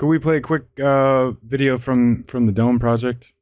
could we play a quick video from the Dome project?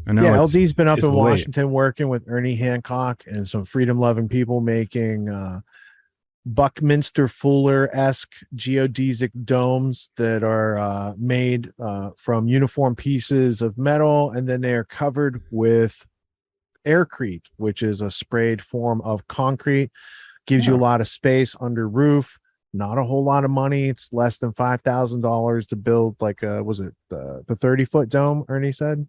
I know LD's been up it's in late. Washington working with Ernie Hancock and some freedom-loving people making Buckminster Fuller-esque geodesic domes that are made from uniform pieces of metal, and then they are covered with aircrete, which is a sprayed form of concrete. Gives you a lot of space under roof. Not a whole lot of money. It's less than $5,000 to build like was it the 30-foot dome, Ernie said?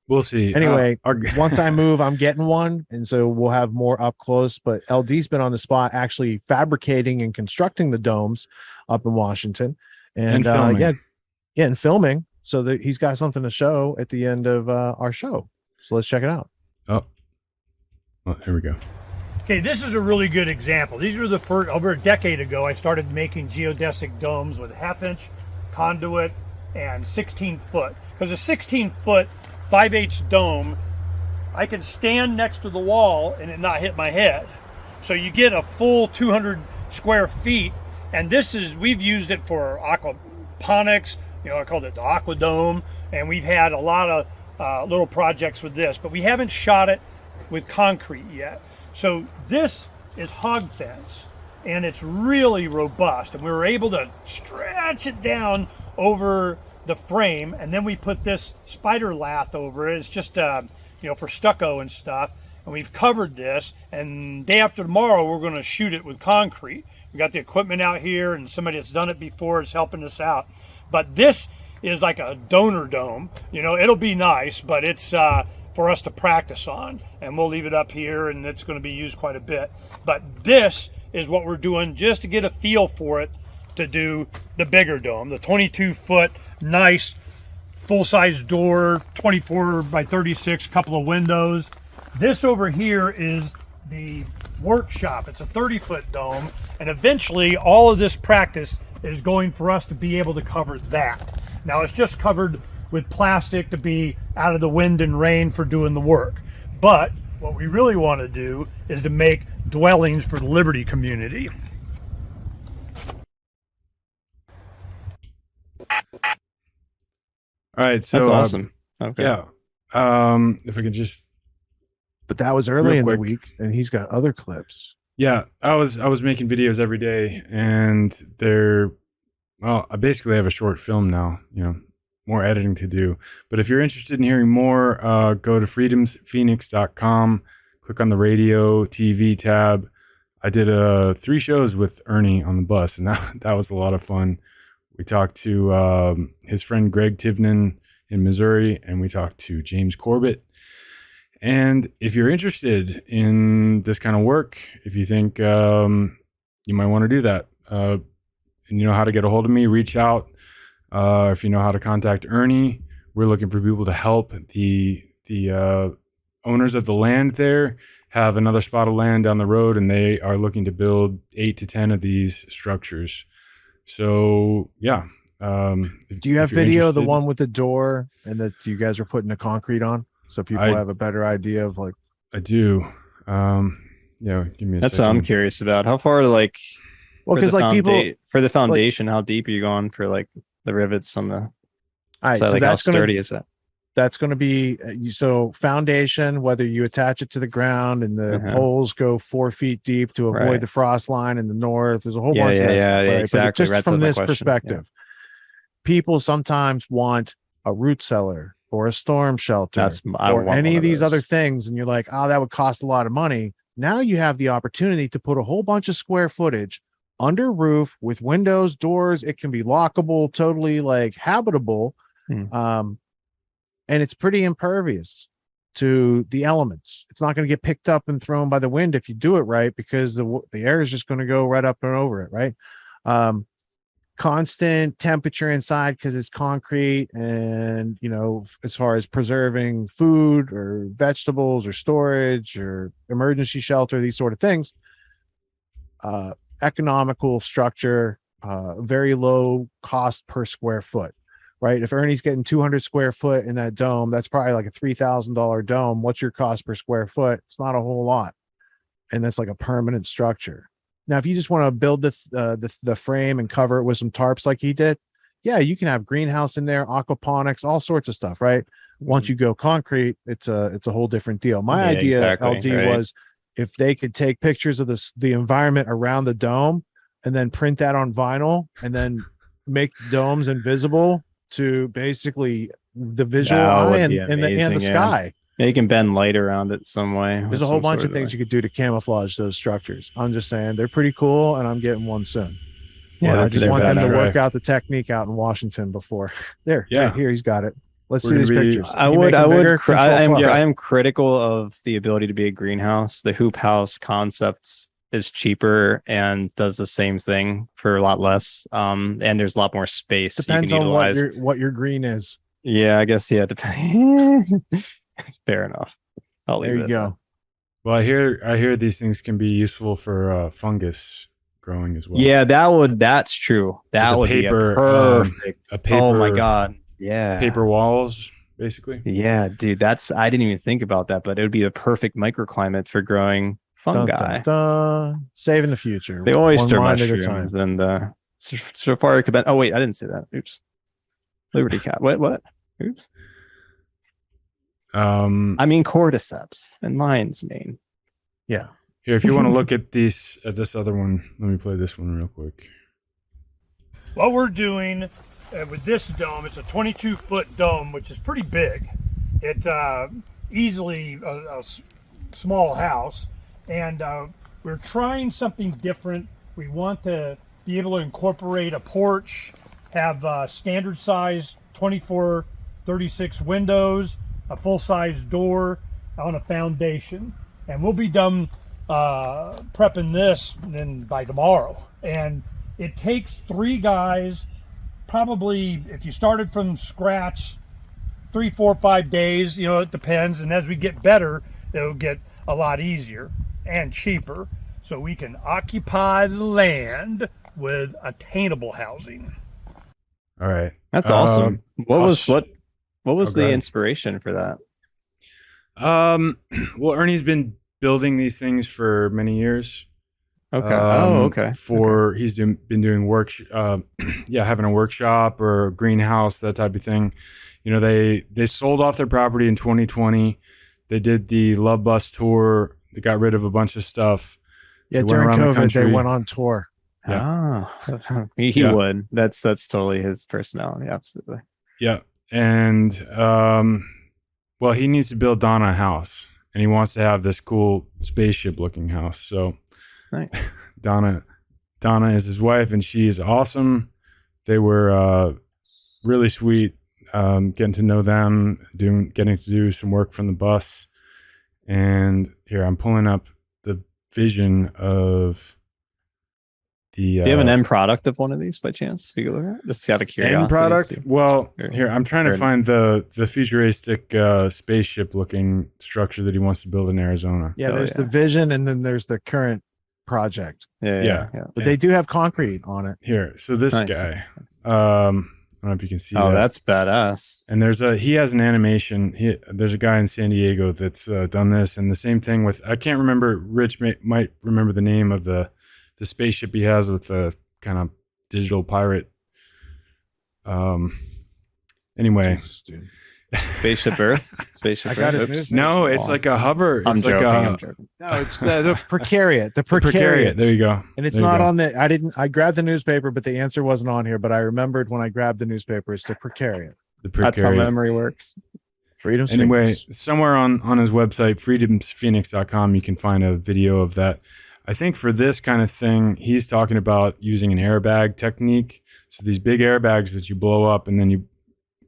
We'll see. Anyway, once I move, I'm getting one, and so we'll have more up close. But LD's been on the spot actually fabricating and constructing the domes up in Washington, and filming. and filming, so that he's got something to show at the end of our show. So let's check it out. Oh, well, here we go. Okay, this is a really good example. These were the first, over a decade ago, I started making geodesic domes with 1/2-inch conduit and 16-foot. Because a 16-foot 5/8 dome, I can stand next to the wall and it not hit my head. So you get a full 200 square feet, and we've used it for aquaponics, I called it the Aqua Dome, and we've had a lot of little projects with this, but we haven't shot it with concrete yet. So this is hog fence, and it's really robust, and we were able to stretch it down over the frame, and then we put this spider lath over it. It's just for stucco and stuff, and we've covered this, and day after tomorrow we're going to shoot it with concrete. We got the equipment out here, and somebody that's done it before is helping us out. But this is like a donor dome. It'll be nice, but it's for us to practice on, and we'll leave it up here, and it's going to be used quite a bit. But this is what we're doing just to get a feel for it, to do the bigger dome, the 22-foot nice full-size door, 24 by 36, couple of windows. This over here is the workshop. It's a 30-foot dome, and eventually all of this practice is going for us to be able to cover that. Now it's just covered with plastic to be out of the wind and rain for doing the work. But what we really want to do is to make dwellings for the Liberty community. All right, so that's awesome. Okay. Yeah. If we could just. But that was early in the week, and he's got other clips. Yeah, I was making videos every day, and I basically have a short film now. More editing to do. But if you're interested in hearing more, go to freedomsphoenix.com, click on the radio, TV tab. I did 3 shows with Ernie on the bus, and that was a lot of fun. We talked to his friend Greg Tivnan in Missouri, and we talked to James Corbett. And if you're interested in this kind of work, if you think you might want to do that, and you know how to get a hold of me, reach out. If you know how to contact Ernie, we're looking for people to help. The owners of the land there have another spot of land down the road, and they are looking to build 8 to 10 of these structures. So yeah. Do you have video of the one with the door and that you guys are putting the concrete on, so people have a better idea of like? I do. Yeah, give me a That's second. what I'm curious about. How far because people for the foundation, how deep are you going for the rivets on the? All right, so how sturdy is that? That's going to be foundation, whether you attach it to the ground and the poles go 4 feet deep to avoid the frost line in the north. There's a whole bunch of that stuff, right? Exactly. But just from this perspective, people sometimes want a root cellar or a storm shelter or any of these other things. And you're like, that would cost a lot of money. Now you have the opportunity to put a whole bunch of square footage under roof with windows, doors. It can be lockable, totally habitable. And it's pretty impervious to the elements. It's not going to get picked up and thrown by the wind if you do it right, because the air is just going to go right up and over it, right? Constant temperature inside because it's concrete, and as far as preserving food or vegetables or storage or emergency shelter, these sort of things. Economical structure, very low cost per square foot. Right? If Ernie's getting 200 square foot in that dome, that's probably like a $3,000 dome. What's your cost per square foot? It's not a whole lot. And that's like a permanent structure. Now, if you just want to build the frame and cover it with some tarps like he did, yeah, you can have greenhouse in there, aquaponics, all sorts of stuff, right? Once you go concrete, it's a whole different deal. My Yeah, idea, exactly, LD, right. was if they could take pictures of the environment around the dome and then print that on vinyl and then make domes invisible to basically the visual That eye would be and the amazing, yeah. sky. Yeah, you can bend light around it some way. There's with a whole some bunch sort of things like- you could do to camouflage those structures. I'm just saying they're pretty cool, and I'm getting one soon. Yeah, But I they're- just they're want them to badass. work out the technique out in Washington before. There, Yeah. right here, he's got it. Let's We're see these gonna be- pictures. I You would, make I them bigger, would, Control I am, plus. I am critical of the ability to be a greenhouse. The hoop house concept is cheaper and does the same thing for a lot less. And there's a lot more space Depends you can on what utilize. your green is. Yeah, I guess. Yeah, depends. Fair enough. I'll leave There you it. go. Well, I hear these things can be useful for fungus growing as well. Yeah, that's true. That With a would paper, be a perfect. a Oh my paper- god. Yeah. paper walls, basically. Yeah, dude, I didn't even think about that, but it would be a perfect microclimate for growing Dun, fungi. dun, dun. Saving the future. The oyster one line at a time. mushrooms and the safari caben. Oh wait, I didn't say that. Oops. Liberty cat. What? Oops. I mean cordyceps and lion's mane. Yeah. Here, if you want to look at this other one, let me play this one real quick. What we're doing with this dome, it's a 22-foot dome, which is pretty big. It's easily a small house, and we're trying something different. We want to be able to incorporate a porch, have standard size 24-36 windows, a full-size door on a foundation, and we'll be done prepping this then by tomorrow. And it takes 3 guys, probably if you started from scratch, 3, 4, 5 days, it depends. And as we get better, it'll get a lot easier and cheaper, so we can occupy the land with attainable housing. All right. That's awesome. What was go the ahead. inspiration for that? Well, Ernie's been building these things for many years. Okay. Okay. He's been doing having a workshop or a greenhouse, that type of thing. They sold off their property in 2020. They did the Love Bus tour. They got rid of a bunch of stuff. Yeah, They went during around the COVID, they country. went on tour. He Yeah. would. That's totally his personality. Absolutely. Yeah. And well, he needs to build Donna a house, and he wants to have this cool spaceship looking house. So Nice. Donna is his wife, and she is awesome. They were really sweet. Getting to know them, getting to do some work from the bus. And here I'm pulling up the vision of the. Do you have an end product of one of these by chance? If you could look at it? Just out of curiosity. end product? see. Well, Or- here I'm trying to or- find the futuristic spaceship looking structure that he wants to build in Arizona. Yeah, Oh, there's yeah. the vision, and then there's the current project. Yeah. But they do have concrete on it. Here, so this Nice. guy, I don't know if you can see. Oh, that. that's badass. And he has an animation. There's a guy in San Diego that's done this, and the same thing with, I can't remember. Rich might remember the name of the spaceship he has with the kind of digital pirate. Anyway, Jesus, dude. Spaceship Earth. Spaceship I got Earth. his Oops. news. no, it's like a hover. I'm It's like joking. a I'm joking. No, it's the precariat. The precariat. precariat. There you go. And it's There you not go. on the. I grabbed the newspaper, but the answer wasn't on here. But I remembered when I grabbed the newspaper, it's the precariat. The That's how precariat. memory works. Freedom. Anyway, Phoenix. somewhere on his website, freedomsphoenix.com, you can find a video of that. I think for this kind of thing, he's talking about using an airbag technique. So these big airbags that you blow up and then you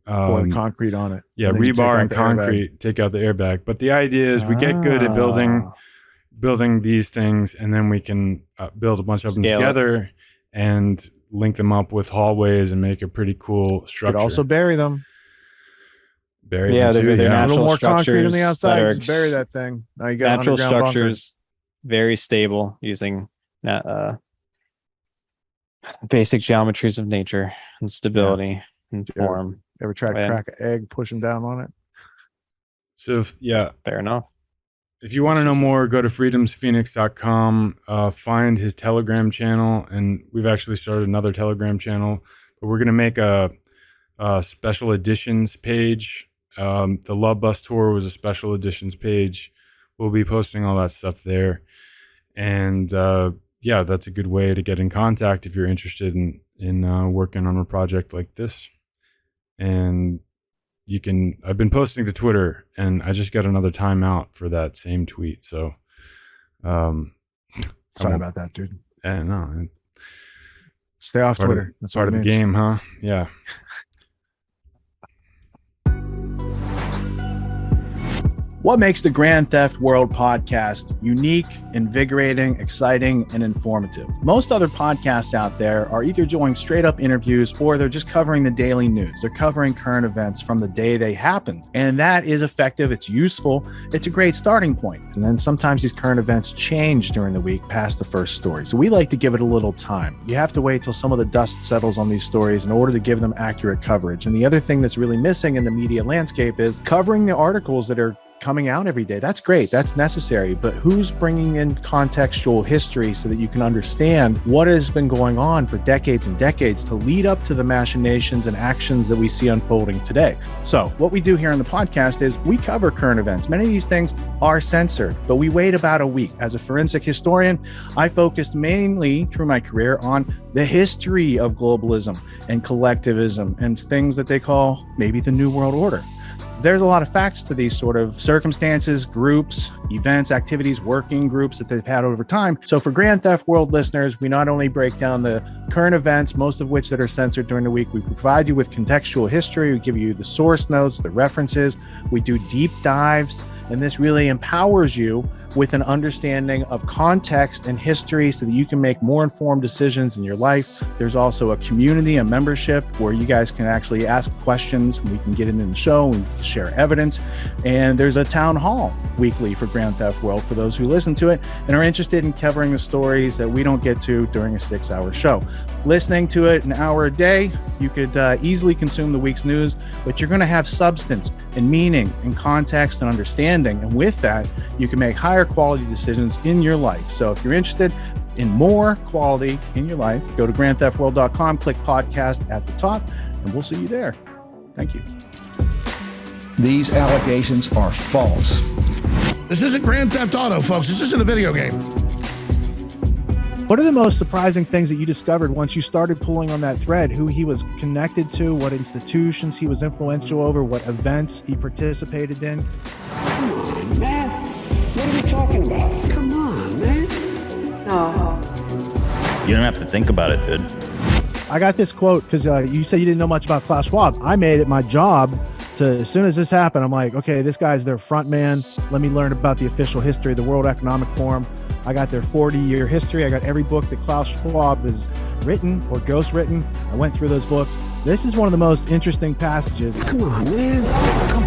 pour the concrete on it. yeah, And then you take rebar out and the airbag. concrete, take out the airbag. But the idea is we get good at building these things, and then we can build a bunch of them Scale it. together and link them up with hallways and make a pretty cool Could structure. also bury them. bury Yeah, them they're too, A natural little more concrete on the structures outside. that are Just bury that thing. Now you got natural underground bunkers. structures, very stable using basic geometries of nature and stability and Yeah. form. Ever try to Yeah. crack an egg, pushing down on it? So yeah, Fair enough. if you want to know more, go to freedomsphoenix.com, find his Telegram channel, and we've actually started another Telegram channel. But we're gonna make a special editions page. The Love Bus tour was a special editions page. We'll be posting all that stuff there, and yeah, that's a good way to get in contact if you're interested in working on a project like this. And you can, I've been posting to Twitter, and I just got another timeout for that same tweet. So, sorry about that, dude. No, Stay off Twitter. That's part of the game, huh? Yeah. What makes the Grand Theft World podcast unique, invigorating, exciting, and informative? Most other podcasts out there are either doing straight up interviews or they're just covering the daily news. They're covering current events from the day they happened. And that is effective. It's useful. It's a great starting point. And then sometimes these current events change during the week past the first story. So we like to give it a little time. You have to wait till some of the dust settles on these stories in order to give them accurate coverage. And the other thing that's really missing in the media landscape is covering the articles that are coming out every day. That's great. That's necessary. But who's bringing in contextual history so that you can understand what has been going on for decades and decades to lead up to the machinations and actions that we see unfolding today? So what we do here on the podcast is we cover current events. Many of these things are censored, but we wait about a week. As a forensic historian, I focused mainly through my career on the history of globalism and collectivism and things that they call maybe the New World Order. There's a lot of facts to these sort of circumstances, groups, events, activities, working groups that they've had over time. So for Grand Theft World listeners, we not only break down the current events, most of which that are censored during the week, we provide you with contextual history, we give you the source notes, the references, we do deep dives, and this really empowers you with an understanding of context and history so that you can make more informed decisions in your life. There's also a community, a membership where you guys can actually ask questions and we can get into the show and we can share evidence. And there's a town hall weekly for Grand Theft World for those who listen to it and are interested in covering the stories that we don't get to during a 6-hour show. Listening to it an hour a day, you could easily consume the week's news, but you're going to have substance and meaning and context and understanding. And with that, you can make higher quality decisions in your life. So if you're interested in more quality in your life, go to grandtheftworld.com, click podcast at the top, and we'll see you there. Thank you. These allegations are false. This isn't Grand Theft Auto, folks. This isn't a video game. What are the most surprising things that you discovered once you started pulling on that thread? Who he was connected to, what institutions he was influential over, what events he participated in? Come on, man. What are we talking about? Come on, man. No. You don't have to think about it, dude. I got this quote because you said you didn't know much about Klaus Schwab. I made it my job to, as soon as this happened, I'm like, okay, this guy's their front man. Let me learn about the official history of the World Economic Forum. I got their 40-year history. I got every book that Klaus Schwab has written or ghostwritten. I went through those books. This is one of the most interesting passages. Come on, man. Come